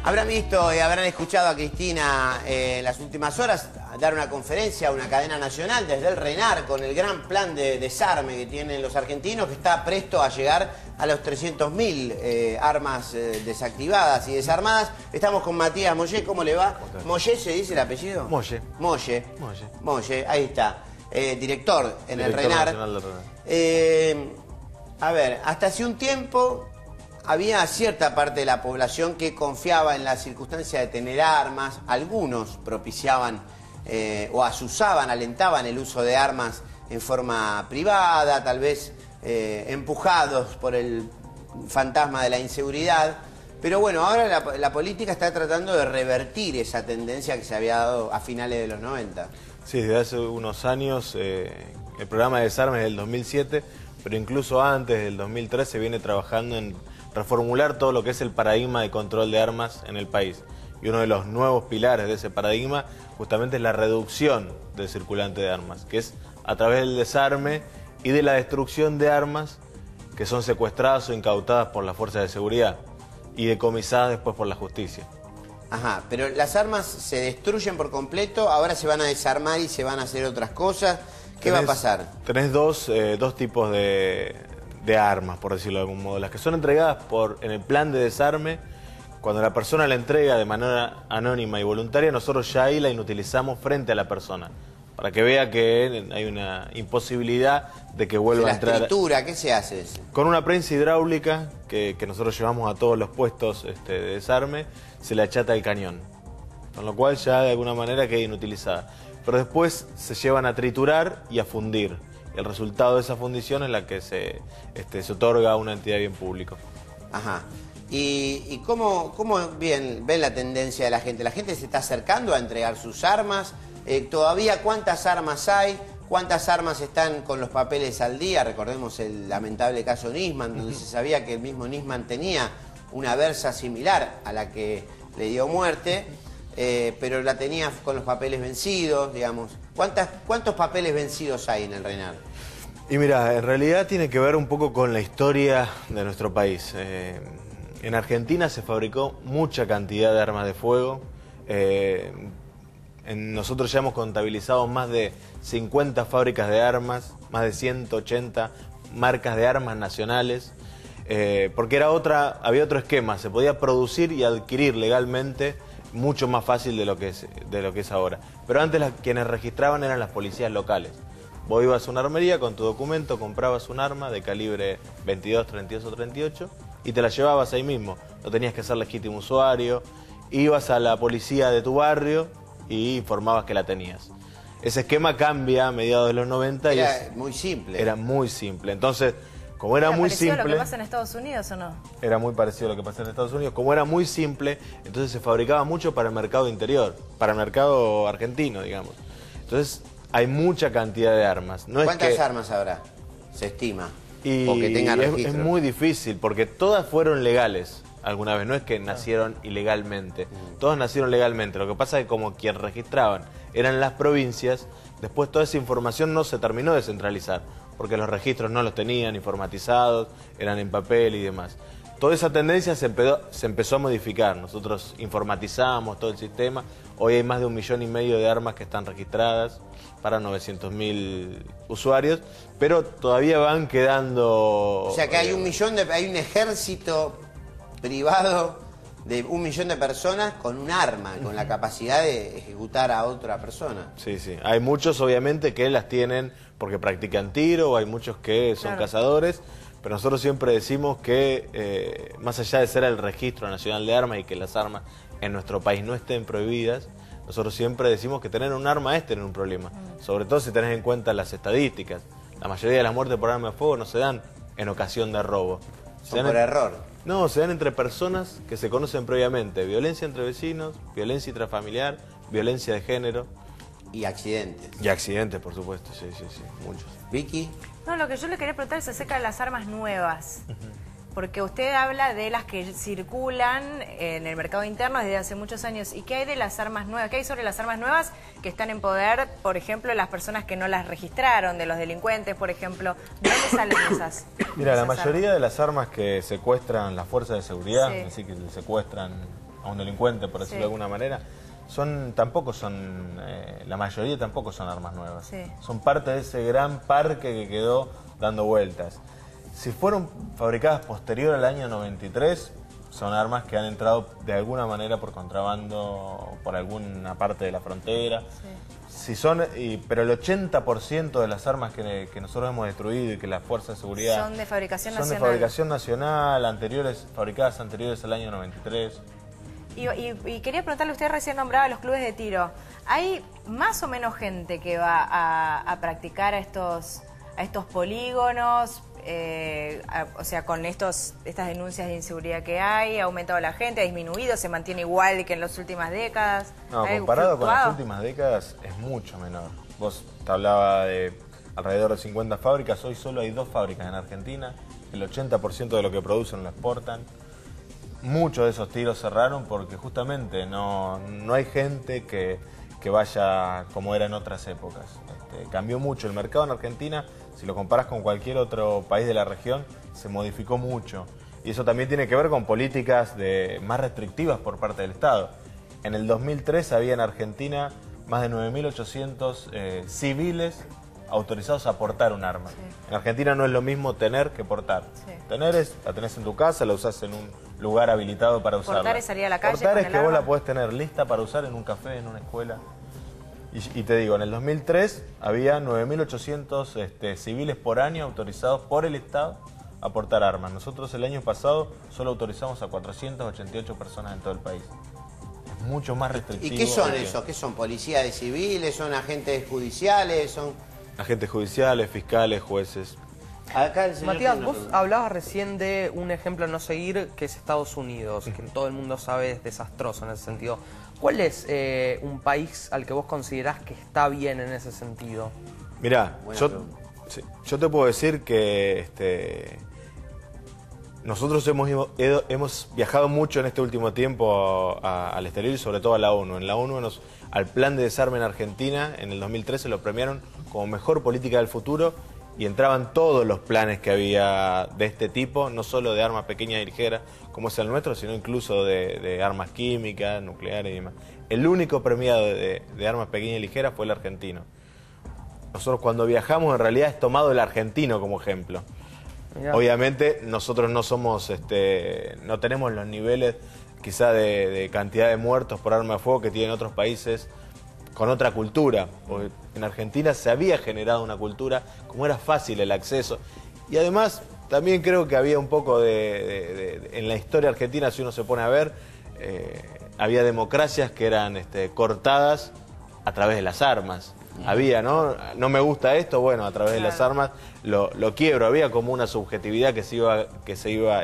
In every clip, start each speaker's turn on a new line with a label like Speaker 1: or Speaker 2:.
Speaker 1: Habrán visto y habrán escuchado a Cristina en las últimas horas dar una conferencia a una cadena nacional desde el RENAR con el gran plan de desarme que tienen los argentinos, que está presto a llegar a los 300.000 armas desactivadas y desarmadas. Estamos con Matías Mollé. ¿Cómo le va? ¿Mollé se dice el apellido?
Speaker 2: Mollé.
Speaker 1: Mollé. Mollé, ahí está. Director en el RENAR.
Speaker 2: Nacional del RENAR.
Speaker 1: A ver, hasta hace un tiempo había cierta parte de la población que confiaba en la circunstancia de tener armas. Algunos propiciaban o asusaban, alentaban el uso de armas en forma privada, tal vez empujados por el fantasma de la inseguridad. Pero bueno, ahora la política está tratando de revertir esa tendencia que se había dado a finales de los 90.
Speaker 2: Sí, desde hace unos años el programa de desarme es del 2007, pero incluso antes del 2003 se viene trabajando en reformular todo lo que es el paradigma de control de armas en el país. Y uno de los nuevos pilares de ese paradigma justamente es la reducción del circulante de armas, que es a través del desarme y de la destrucción de armas que son secuestradas o incautadas por las fuerzas de seguridad y decomisadas después por la justicia.
Speaker 1: Ajá, pero las armas se destruyen por completo, ahora se van a desarmar y se van a hacer otras cosas. ¿Qué va a pasar?
Speaker 2: Tenés dos tipos de armas, por decirlo de algún modo. Las que son entregadas en el plan de desarme, cuando la persona la entrega de manera anónima y voluntaria, nosotros ya ahí la inutilizamos frente a la persona, para que vea que hay una imposibilidad de que vuelva a entrar.
Speaker 1: ¿La tritura? ¿Qué se hace?
Speaker 2: Con una prensa hidráulica que nosotros llevamos a todos los puestos de desarme, se le achata el cañón, con lo cual ya de alguna manera queda inutilizada. Pero después se llevan a triturar y a fundir. El resultado de esa fundición es la que se otorga a una entidad de bien público.
Speaker 1: Ajá. ¿Y cómo ven la tendencia de la gente? ¿La gente se está acercando a entregar sus armas? ¿Todavía cuántas armas hay? ¿Cuántas armas están con los papeles al día? Recordemos el lamentable caso Nisman, donde se sabía que el mismo Nisman tenía una Versa similar a la que le dio muerte, pero la tenía con los papeles vencidos, digamos. ¿Cuántos papeles vencidos hay en el RENAR?
Speaker 2: Y mira, en realidad tiene que ver un poco con la historia de nuestro país. En Argentina se fabricó mucha cantidad de armas de fuego. Nosotros ya hemos contabilizado más de 50 fábricas de armas, más de 180 marcas de armas nacionales, porque había otro esquema, se podía producir y adquirir legalmente mucho más fácil de lo que es ahora. Pero antes quienes registraban eran las policías locales. Vos ibas a una armería con tu documento, comprabas un arma de calibre 22, 32 o 38 y te la llevabas ahí mismo. No tenías que ser legítimo usuario, ibas a la policía de tu barrio y informabas que la tenías. Ese esquema cambia a mediados de los 90 y
Speaker 1: era muy simple.
Speaker 2: Era muy simple. Entonces, como era muy simple...
Speaker 3: ¿Era parecido a lo que pasa en Estados Unidos o no?
Speaker 2: Era muy parecido a lo que pasa en Estados Unidos. Como era muy simple, entonces se fabricaba mucho para el mercado interior, para el mercado argentino, digamos. Entonces, hay mucha cantidad de armas.
Speaker 1: ¿Cuántas armas habrá? Se estima.
Speaker 2: Porque tengan registro. Es muy difícil, porque todas fueron legales alguna vez. No es que nacieron ilegalmente. Todas nacieron legalmente. Lo que pasa es que como quien registraban eran las provincias, después toda esa información no se terminó de centralizar, porque los registros no los tenían informatizados, eran en papel y demás. Toda esa tendencia se empezó a modificar. Nosotros informatizamos todo el sistema. Hoy hay más de 1,5 millones de armas que están registradas para 900.000 usuarios, pero todavía van quedando...
Speaker 1: O sea que hay hay un ejército privado de 1 millón de personas con un arma, con la capacidad de ejecutar a otra persona.
Speaker 2: Sí, sí. Hay muchos obviamente que las tienen porque practican tiro, o hay muchos que son cazadores, pero nosotros siempre decimos que más allá de ser el Registro Nacional de Armas y que las armas en nuestro país no estén prohibidas, nosotros siempre decimos que tener un arma es tener un problema, sobre todo si tenés en cuenta las estadísticas. La mayoría de las muertes por arma de fuego no se dan en ocasión de robo.
Speaker 1: ¿Son por error?
Speaker 2: No, se dan entre personas que se conocen previamente. Violencia entre vecinos, violencia intrafamiliar, violencia de género.
Speaker 1: Y accidentes.
Speaker 2: Y accidentes, por supuesto, sí, muchos.
Speaker 1: ¿Vicky?
Speaker 3: No, lo que yo le quería preguntar es acerca de las armas nuevas. Porque usted habla de las que circulan en el mercado interno desde hace muchos años. ¿Y qué hay de las armas nuevas? ¿Qué hay sobre las armas nuevas que están en poder, por ejemplo, de las personas que no las registraron, de los delincuentes, por ejemplo? ¿De dónde salen esas?
Speaker 2: Mira, la mayoría de las armas que secuestran las fuerzas de seguridad, es decir, que secuestran a un delincuente, por decirlo de alguna manera, la mayoría tampoco son armas nuevas.
Speaker 3: Sí.
Speaker 2: Son parte de ese gran parque que quedó dando vueltas. Si fueron fabricadas posterior al año 93, son armas que han entrado de alguna manera por contrabando por alguna parte de la frontera. Sí. Pero el 80% de las armas que nosotros hemos destruido y que las fuerzas de seguridad...
Speaker 3: Son de fabricación nacional.
Speaker 2: Son de fabricación nacional, fabricadas anteriores al año 93.
Speaker 3: Y quería preguntarle, usted recién nombraba los clubes de tiro. ¿Hay más o menos gente que va a practicar a estos polígonos? O sea, con estas denuncias de inseguridad que hay, ¿ha aumentado la gente, ha disminuido, se mantiene igual que en las últimas décadas?
Speaker 2: No, comparado con las últimas décadas es mucho menor. Vos te hablaba de alrededor de 50 fábricas, hoy solo hay 2 fábricas en Argentina, el 80% de lo que producen lo exportan. Muchos de esos tiros cerraron porque justamente no hay gente que vaya como era en otras épocas. Cambió mucho el mercado en Argentina, si lo comparas con cualquier otro país de la región, se modificó mucho. Y eso también tiene que ver con políticas más restrictivas por parte del Estado. En el 2003 había en Argentina más de 9.800 civiles autorizados a portar un arma. Sí. En Argentina no es lo mismo tener que portar. Sí. La tenés en tu casa, la usás en un lugar habilitado para usarla.
Speaker 3: Portar es salir a la calle.
Speaker 2: Portar es que vos la podés tener lista para usar en un café, en una escuela. Y te digo, en el 2003 había 9.800 civiles por año autorizados por el Estado a portar armas. Nosotros el año pasado solo autorizamos a 488 personas en todo el país. Es mucho más restrictivo.
Speaker 1: ¿Y qué son esos? ¿Qué son? ¿Policías de civiles? ¿Son agentes judiciales? ¿Son
Speaker 2: agentes judiciales, fiscales, jueces?
Speaker 1: Acá el señor
Speaker 4: Matías, vos hablabas recién de un ejemplo a no seguir, que es Estados Unidos, que todo el mundo sabe es desastroso en ese sentido. ¿Cuál es un país al que vos considerás que está bien en ese sentido?
Speaker 2: Mirá, yo te puedo decir que nosotros hemos viajado mucho en este último tiempo al exterior y sobre todo a la ONU. En la ONU, al plan de desarme en Argentina, en el 2013 lo premiaron como mejor política del futuro y entraban todos los planes que había de este tipo, no solo de armas pequeñas y ligeras, como es el nuestro, sino incluso de armas químicas, nucleares y demás. El único premiado de armas pequeñas y ligeras fue el argentino. Nosotros cuando viajamos en realidad es tomado el argentino como ejemplo. Mirá. Obviamente nosotros no somos, no tenemos los niveles quizá de cantidad de muertos por arma de fuego que tienen otros países con otra cultura. Porque en Argentina se había generado una cultura, como era fácil el acceso. Y además también creo que había un poco en la historia argentina, si uno se pone a ver, había democracias que eran cortadas a través de las armas. Había, ¿no? No me gusta esto, bueno, a través de las armas lo quiebro. Había como una subjetividad que se iba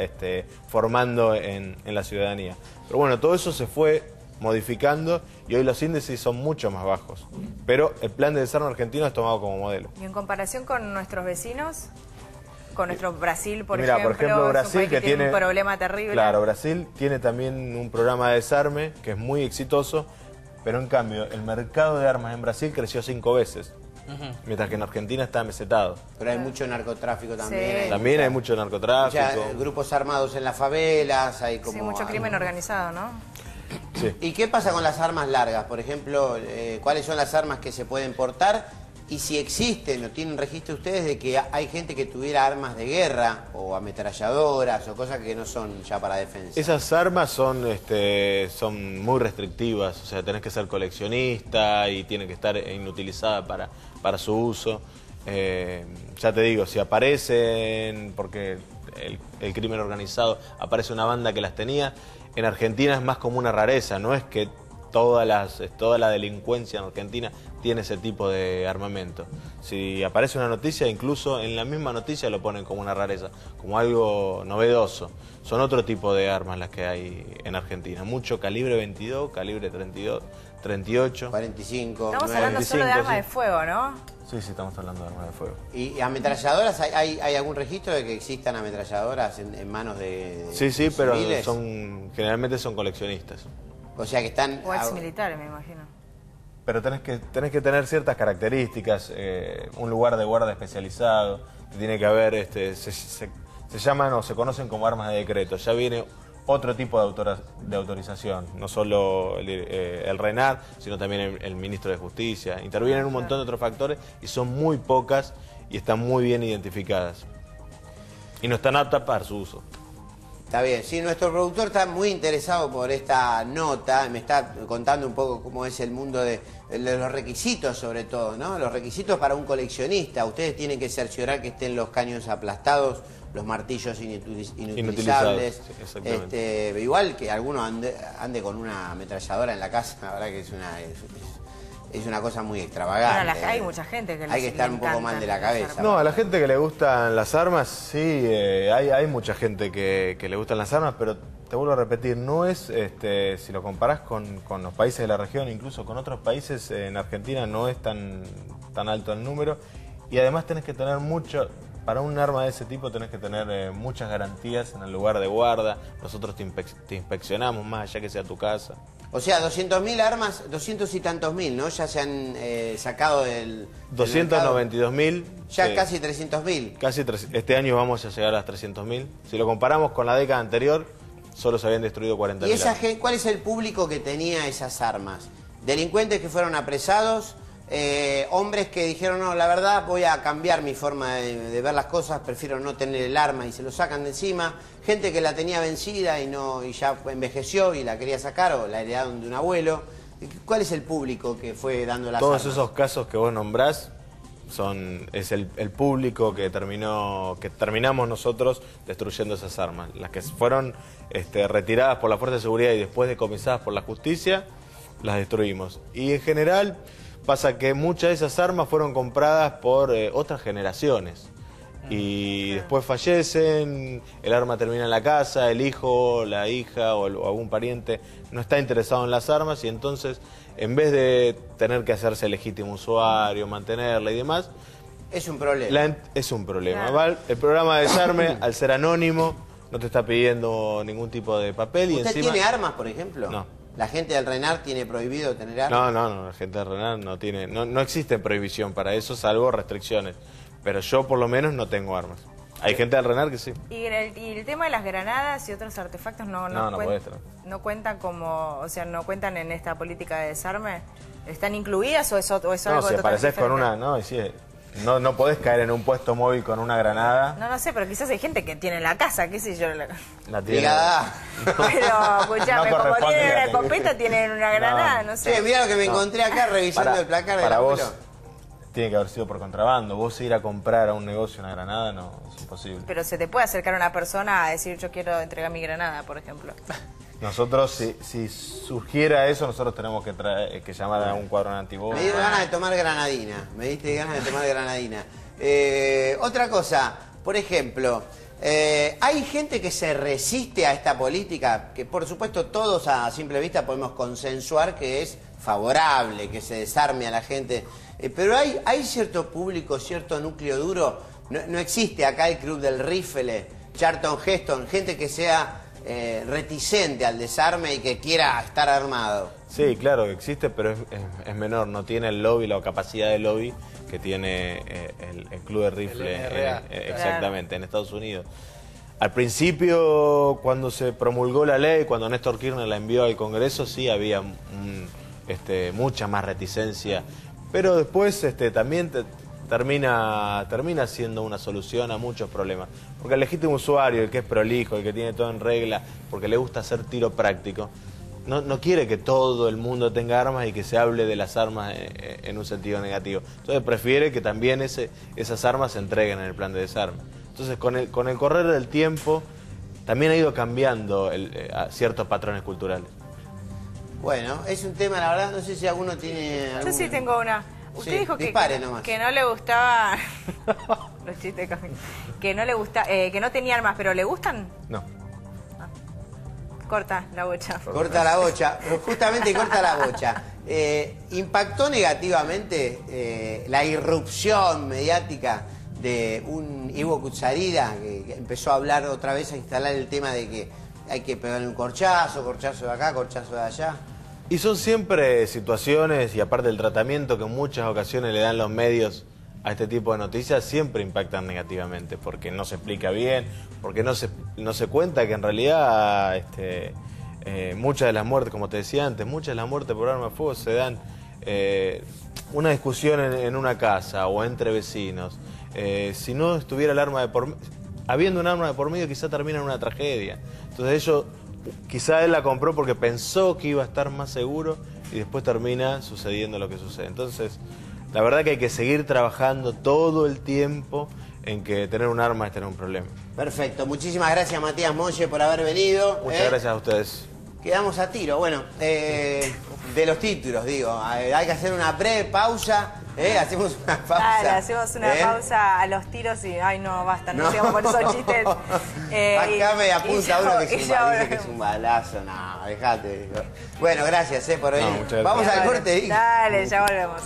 Speaker 2: formando en la ciudadanía. Pero bueno, todo eso se fue modificando y hoy los índices son mucho más bajos. Pero el plan de desarme argentino es tomado como modelo.
Speaker 3: ¿Y en comparación con nuestros vecinos? Con nuestro Brasil, por
Speaker 2: ejemplo, Brasil
Speaker 3: es un país que tiene un problema terrible.
Speaker 2: Claro, Brasil tiene también un programa de desarme que es muy exitoso, pero en cambio el mercado de armas en Brasil creció 5 veces, mientras que en Argentina está mesetado.
Speaker 1: Pero hay mucho narcotráfico también.
Speaker 3: Sí.
Speaker 2: También hay mucho narcotráfico.
Speaker 1: Grupos armados en las favelas, hay como...
Speaker 3: Sí, mucho crimen organizado, ¿no?
Speaker 2: Sí.
Speaker 1: ¿Y qué pasa con las armas largas? Por ejemplo, ¿cuáles son las armas que se pueden portar? Y si existen o tienen registro ustedes de que hay gente que tuviera armas de guerra o ametralladoras o cosas que no son ya para defensa.
Speaker 2: Esas armas son muy restrictivas, o sea, tenés que ser coleccionista y tiene que estar inutilizada para su uso. Ya te digo, si aparecen, porque el crimen organizado aparece una banda que las tenía, en Argentina es más como una rareza, no es que toda la delincuencia en Argentina tiene ese tipo de armamento. Si aparece una noticia, incluso en la misma noticia lo ponen como una rareza, como algo novedoso. Son otro tipo de armas las que hay en Argentina. Mucho calibre 22, calibre 32, 38.
Speaker 1: 45.
Speaker 3: Estamos hablando solo de armas de fuego, ¿no?
Speaker 2: Sí, estamos hablando de armas de fuego.
Speaker 1: ¿Y ametralladoras? ¿Hay algún registro de que existan ametralladoras en manos de
Speaker 2: Sí, pero
Speaker 1: civiles?
Speaker 2: generalmente son coleccionistas.
Speaker 1: O sea que están...
Speaker 3: O exmilitares, me imagino.
Speaker 2: Pero tenés que tener ciertas características, un lugar de guarda especializado, tiene que haber, se llaman o se conocen como armas de decreto. Ya viene otro tipo de autorización, no solo el RENAR, sino también el ministro de Justicia. Intervienen un montón de otros factores y son muy pocas y están muy bien identificadas. Y no están aptas para su uso.
Speaker 1: Está bien, sí, nuestro productor está muy interesado por esta nota, me está contando un poco cómo es el mundo de los requisitos sobre todo, ¿no? Los requisitos para un coleccionista, ustedes tienen que cerciorar que estén los caños aplastados, los martillos inutilizables,
Speaker 2: sí,
Speaker 1: igual que alguno ande con una ametralladora en la casa, la verdad que es una cosa muy extravagante.
Speaker 3: Bueno, hay mucha gente que
Speaker 1: hay que estar un poco mal de la cabeza.
Speaker 2: No, a la gente que le gustan las armas, sí, hay mucha gente que le gustan las armas, pero te vuelvo a repetir, no es, si lo comparás con los países de la región, incluso con otros países, en Argentina no es tan alto el número, y además tenés que tener para un arma de ese tipo tenés que tener muchas garantías en el lugar de guarda, nosotros te inspeccionamos más allá que sea tu casa.
Speaker 1: O sea, 200.000 armas, 200 y tantos mil, ¿no? Ya se han sacado del
Speaker 2: 292.000.
Speaker 1: Ya casi 300.000.
Speaker 2: Este año vamos a llegar a las 300.000. Si lo comparamos con la década anterior, solo se habían destruido 40.000.
Speaker 1: ¿Y esa gente, cuál es el público que tenía esas armas? ¿Delincuentes que fueron apresados? Hombres que dijeron, no, la verdad voy a cambiar mi forma de ver las cosas, prefiero no tener el arma y se lo sacan de encima. Gente que la tenía vencida y ya envejeció y la quería sacar o la heredaron de un abuelo. ¿Cuál es el público que fue dando las armas?
Speaker 2: Todos esos casos que vos nombrás es el público que terminamos nosotros destruyendo esas armas. Las que fueron retiradas por la Fuerza de Seguridad y después decomisadas por la justicia, las destruimos. Y en general pasa que muchas de esas armas fueron compradas por otras generaciones y después fallecen, el arma termina en la casa, el hijo, la hija o algún pariente no está interesado en las armas y entonces en vez de tener que hacerse legítimo usuario, mantenerla y demás,
Speaker 1: es un problema.
Speaker 2: Es un problema.
Speaker 3: Claro.
Speaker 2: El programa de Desarme, al ser anónimo, no te está pidiendo ningún tipo de papel y
Speaker 1: ¿Usted
Speaker 2: encima...
Speaker 1: tiene armas, por ejemplo?
Speaker 2: No.
Speaker 1: ¿La gente del RENAR tiene prohibido tener armas?
Speaker 2: No, la gente del RENAR no tiene, no existe prohibición para eso, salvo restricciones. Pero yo por lo menos no tengo armas. Hay gente del RENAR que sí.
Speaker 3: Y el tema de las granadas y otros artefactos no cuentan como, o sea, no cuentan en esta política de desarme. ¿Están incluidas o es algo
Speaker 2: si
Speaker 3: totalmente
Speaker 2: apareces con
Speaker 3: diferente?
Speaker 2: No podés caer en un puesto móvil con una granada.
Speaker 3: No sé, pero quizás hay gente que tiene en la casa, qué sé yo.
Speaker 2: La tiene.
Speaker 3: Pero, escuchame,
Speaker 2: No
Speaker 3: como
Speaker 2: corresponde
Speaker 3: tienen
Speaker 2: que
Speaker 3: una
Speaker 2: la
Speaker 3: escopeta, tienen una granada, no sé.
Speaker 1: Sí, mirá lo que me encontré acá revisando el placar del
Speaker 2: Para
Speaker 1: abuelo.
Speaker 2: vos tiene que haber sido por contrabando. Vos ir a comprar a un negocio una granada, no, es imposible.
Speaker 3: Pero se te puede acercar una persona a decir yo quiero entregar mi granada, por ejemplo.
Speaker 2: Nosotros, si surgiera eso, nosotros tenemos que llamar a un cuadrón antibomba.
Speaker 1: Me dieron ganas de tomar granadina. Me diste ganas de tomar granadina. Otra cosa, por ejemplo, hay gente que se resiste a esta política, que por supuesto todos a simple vista podemos consensuar que es favorable, que se desarme a la gente, pero hay cierto público, cierto núcleo duro. No existe acá el Club del Rifle, Charlton Heston, gente que sea reticente al desarme y que quiera estar armado.
Speaker 2: Sí, claro, existe, pero es menor, no tiene el lobby, la capacidad de lobby que tiene el Club de Rifle, exactamente, en Estados Unidos. Al principio, cuando se promulgó la ley, cuando Néstor Kirchner la envió al Congreso, sí había mucha más reticencia, pero después también termina siendo una solución a muchos problemas. Porque el legítimo usuario, el que es prolijo, el que tiene todo en regla, porque le gusta hacer tiro práctico, no quiere que todo el mundo tenga armas y que se hable de las armas en un sentido negativo. Entonces prefiere que también esas armas se entreguen en el plan de desarme. Entonces con el correr del tiempo también ha ido cambiando ciertos patrones culturales.
Speaker 3: Bueno,
Speaker 1: es un tema, la verdad, no sé si alguno tiene...
Speaker 3: Yo sí tengo una. Usted
Speaker 1: Sí,
Speaker 3: dijo
Speaker 1: dispare nomás.
Speaker 3: que no le gustaba... Los chistes de Camilo. Que no le gusta, que no tenía armas, pero ¿le gustan?
Speaker 2: No.
Speaker 3: Corta la bocha.
Speaker 1: Corta la bocha, justamente corta la bocha. ¿Impactó negativamente la irrupción mediática de un Ivo Kutsarida que empezó a hablar otra vez, a instalar el tema de que hay que pegarle un corchazo de acá, corchazo de allá?
Speaker 2: Y son siempre situaciones, y aparte del tratamiento que en muchas ocasiones le dan los medios a este tipo de noticias siempre impactan negativamente, porque no se explica bien, porque no se cuenta que en realidad muchas de las muertes, como te decía antes, muchas de las muertes por arma de fuego se dan una discusión en una casa o entre vecinos. Si no estuviera el arma de por medio, habiendo un arma de por medio, quizá termina en una tragedia. Entonces quizá él la compró porque pensó que iba a estar más seguro y después termina sucediendo lo que sucede. Entonces, la verdad que hay que seguir trabajando todo el tiempo en que tener un arma es tener un problema.
Speaker 1: Perfecto. Muchísimas gracias, Matías Molle, por haber venido.
Speaker 2: Muchas gracias a ustedes.
Speaker 1: Quedamos a tiro. Bueno, de los títulos, digo. Hay que hacer una breve pausa. Hacemos una pausa.
Speaker 3: Dale, hacemos una pausa a los tiros y... Ay, no, basta, no sigamos por esos chistes.
Speaker 1: Acá me apunta uno que dice que es un balazo. No, dejate. Bueno, gracias por venir.
Speaker 2: No, muchas gracias.
Speaker 1: Vamos al corte.
Speaker 3: Dale, ya volvemos.